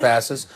passes.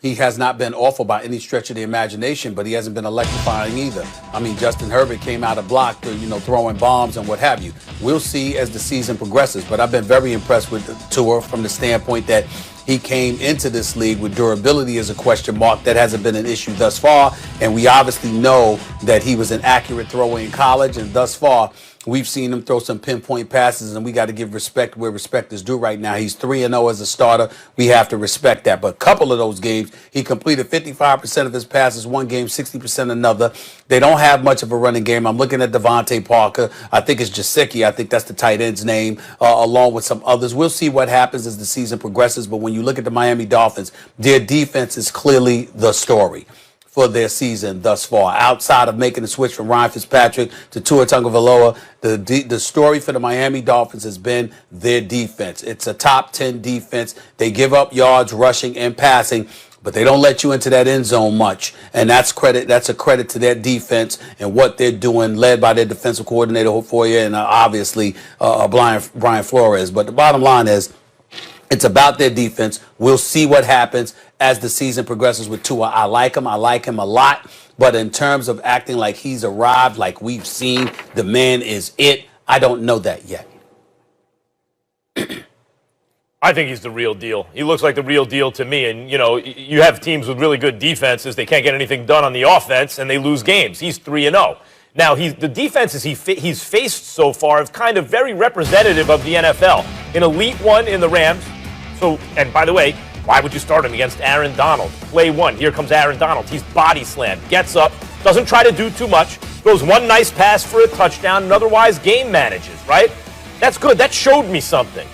He has not been awful by any stretch of the imagination, but he hasn't been electrifying either. I mean, Justin Herbert came out of block, throwing bombs and what have you. We'll see as the season progresses, but I've been very impressed with Tua from the standpoint that he came into this league with durability as a question mark. That hasn't been an issue thus far, and we obviously know that he was an accurate thrower in college, and thus far, we've seen him throw some pinpoint passes, and we got to give respect where respect is due right now. He's 3-0 as a starter. We have to respect that. But a couple of those games, he completed 55% of his passes one game, 60% another. They don't have much of a running game. I'm looking at Devontae Parker. I think it's Gesicki. I think that's the tight end's name, along with some others. We'll see what happens as the season progresses. But when you look at the Miami Dolphins, their defense is clearly the story for their season thus far. Outside of making the switch from Ryan Fitzpatrick to Tua Tagovailoa, the story for the Miami Dolphins has been their defense. It's a top 10 defense. They give up yards rushing and passing, but they don't let you into that end zone much. And that's a credit to their defense and what they're doing, led by their defensive coordinator for you, and obviously Brian Flores. But the bottom line is, it's about their defense. We'll see what happens as the season progresses with Tua. I like him a lot. But in terms of acting like he's arrived, like we've seen, the man is it, I don't know that yet. I think he's the real deal. He looks like the real deal to me. And, you have teams with really good defenses. They can't get anything done on the offense, and they lose games. He's 3-0. Now, the defenses he's faced so far is kind of very representative of the NFL. An elite one in the Rams. So, and by the way, why would you start him against Aaron Donald? Play one. Here comes Aaron Donald. He's body slammed, gets up, doesn't try to do too much, throws one nice pass for a touchdown, and otherwise game manages, right? That's good. That showed me something.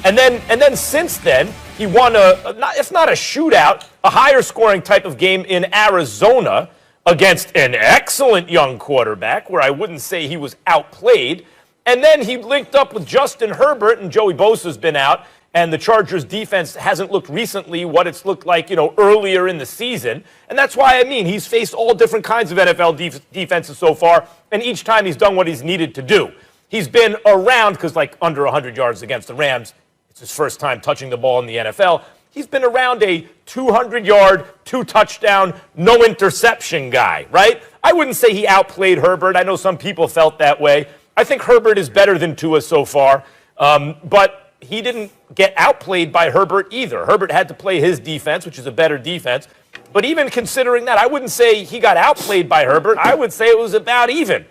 And then since then, he won if not a shootout, a higher scoring type of game in Arizona against an excellent young quarterback, where I wouldn't say he was outplayed. And then he linked up with Justin Herbert, and Joey Bosa's been out, and the Chargers defense hasn't looked recently what it's looked like, earlier in the season. And that's why, he's faced all different kinds of NFL defenses so far, and each time he's done what he's needed to do. He's been around, because under 100 yards against the Rams, it's his first time touching the ball in the NFL. He's been around a 200-yard, 2-touchdown, no interception guy, right? I wouldn't say he outplayed Herbert. I know some people felt that way. I think Herbert is better than Tua so far, but he didn't get outplayed by Herbert either. Herbert had to play his defense, which is a better defense. But even considering that, I wouldn't say he got outplayed by Herbert. I would say it was about even.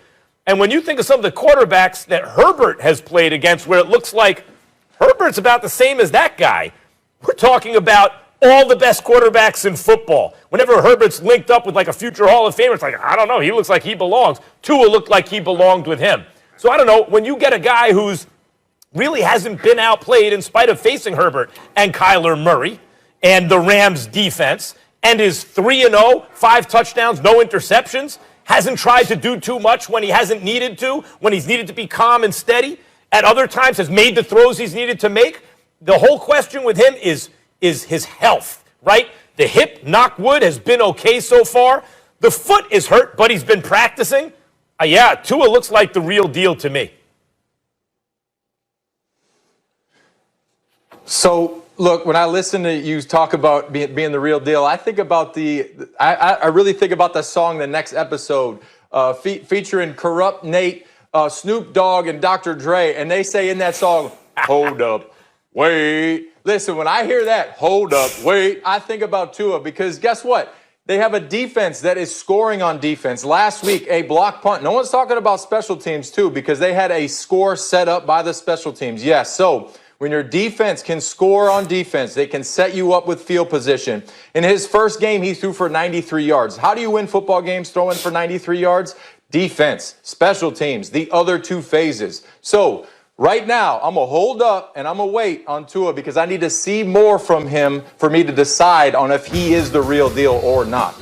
And when you think of some of the quarterbacks that Herbert has played against, where it looks like Herbert's about the same as that guy, we're talking about all the best quarterbacks in football. Whenever Herbert's linked up with a future Hall of Famer, it's I don't know, he looks like he belongs. Tua looked like he belonged with him. So I don't know, when you get a guy who's really hasn't been outplayed in spite of facing Herbert and Kyler Murray and the Rams defense, and is 3-0, 5 touchdowns, no interceptions, hasn't tried to do too much when he hasn't needed to, when he's needed to be calm and steady, at other times has made the throws he's needed to make. The whole question with him is his health, right? The hip, knock wood, has been okay so far. The foot is hurt, but he's been practicing. Tua looks like the real deal to me. So, look, when I listen to you talk about being the real deal, I think about I really think about the song The Next Episode, featuring Corrupt Nate, Snoop Dogg, and Dr. Dre, and they say in that song, hold up, wait. Listen, when I hear that, hold up, wait, I think about Tua, because guess what? They have a defense that is scoring on defense. Last week, a block punt. No one's talking about special teams, too, because they had a score set up by the special teams. Yes, so when your defense can score on defense, they can set you up with field position. In his first game, he threw for 93 yards. How do you win football games throwing for 93 yards? Defense, special teams, the other two phases. So right now, I'm going to hold up and I'm going to wait on Tua, because I need to see more from him for me to decide on if he is the real deal or not.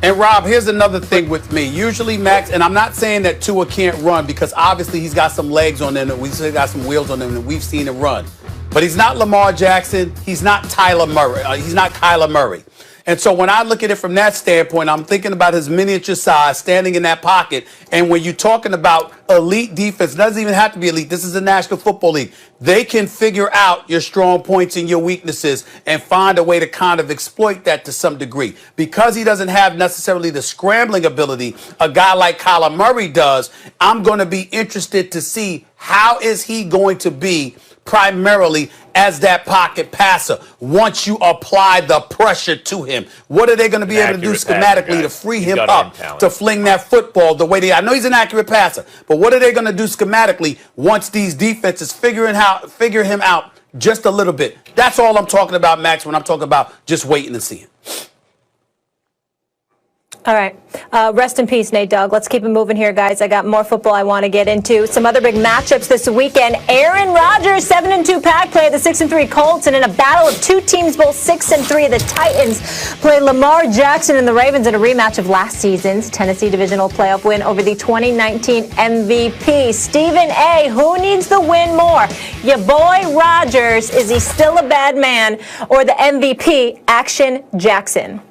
And Rob, here's another thing with me. Usually, Max, and I'm not saying that Tua can't run, because obviously he's got some legs on him, and we've got some wheels on him, and we've seen him run. But he's not Lamar Jackson. He's not Tyler Murray. He's not Kyler Murray. And so when I look at it from that standpoint, I'm thinking about his miniature size standing in that pocket. And when you're talking about elite defense, it doesn't even have to be elite. This is the National Football League. They can figure out your strong points and your weaknesses and find a way to kind of exploit that to some degree. Because he doesn't have necessarily the scrambling ability a guy like Kyler Murray does, I'm going to be interested to see how is he going to be primarily as that pocket passer once you apply the pressure to him. What are they going to be able to do schematically to free him up to fling that football the way they? I know he's an accurate passer, but what are they going to do schematically once these defenses figure him out just a little bit? That's all I'm talking about, Max, when I'm talking about just waiting and seeing. All right. Rest in peace, Nate Dogg. Let's keep it moving here, guys. I got more football I want to get into. Some other big matchups this weekend. Aaron Rodgers, 7-2 Pack play the 6-3 Colts, and in a battle of two teams, both 6-3, the Titans play Lamar Jackson and the Ravens in a rematch of last season's Tennessee divisional playoff win over the 2019 MVP. Stephen A., who needs the win more? Your boy Rodgers, is he still a bad man, or the MVP, Action Jackson?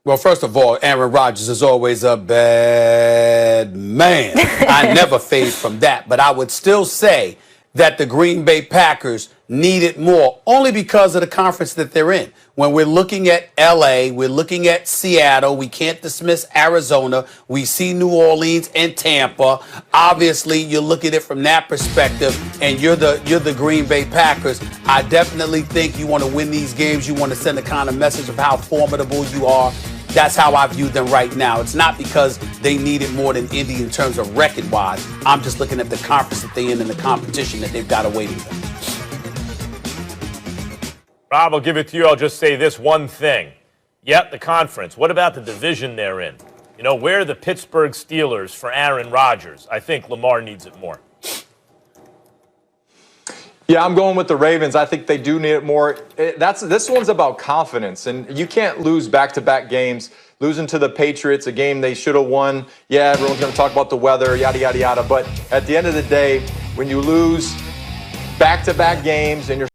Well, first of all, Aaron Rodgers is always a bad man. I never fade from that. But I would still say that the Green Bay Packers need it more, only because of the conference that they're in. When we're looking at L.A., we're looking at Seattle. We can't dismiss Arizona. We see New Orleans and Tampa. Obviously, you look at it from that perspective, and you're the Green Bay Packers. I definitely think you want to win these games. You want to send a kind of message of how formidable you are. That's how I view them right now. It's not because they need it more than Indy in terms of record-wise. I'm just looking at the conference that they're in and the competition that they've got awaiting them. Rob, I'll give it to you. I'll just say this one thing. Yep, the conference. What about the division they're in? You know, where are the Pittsburgh Steelers for Aaron Rodgers? I think Lamar needs it more. Yeah, I'm going with the Ravens. I think they do need it more. This one's about confidence, and you can't lose back-to-back games. Losing to the Patriots, a game they should have won. Yeah, everyone's going to talk about the weather, yada, yada, yada. But at the end of the day, when you lose back-to-back games and you're